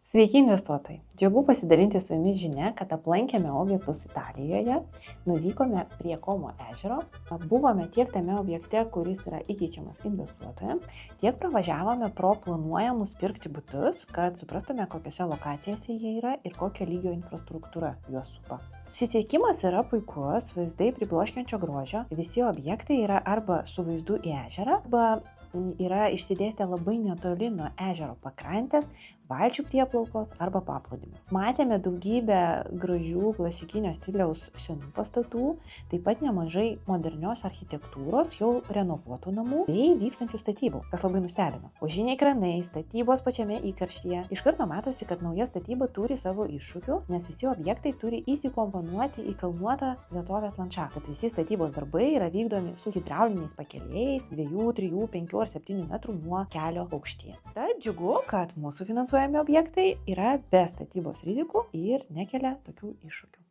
Sveiki investuotojai! Džiugu pasidalinti su jumis žinia, kad aplankėme objektus Italijoje, nuvykome prie Como ežero, buvome tiek tame objekte, kuris yra įkeičiamas investuotojams, tiek pravažiavome pro planuojamus pirkti butus, kad suprastume, kokiose lokacijose jie yra ir kokio lygio infrastruktūra juos supa. Susisiekimas yra puikus, vaizdai pribloškiančio grožio, visi objektai yra arba su vaizdu į ežerą, arba yra išsidėstę labai netoli nuo ežero pakrantės, valčių prieplaukos arba paplūdimio. Matėme daugybę gražių klasikinio stiliaus senų pastatų, taip pat nemažai modernios architektūros, jau renovuotų namų bei vykstančių statybų, kas labai nustebino. Ožiniai kranai, statybos pačiame įkarštyje. Iš karto matosi, kad nauja statyba turi savo iššūkių, nes visi objektai turi įsikomponuoti į kalnuotą vietovės landšaftą. Tad visi statybos darbai yra vykdomi su hidrauliniais pakelėjais 2, 3, 5 ar 7 metrų nuo kelio aukštyje. Tad džiugu, kad mūsų finansuojami objektai yra be statybos rizikų ir nekelia tokių iššūkių.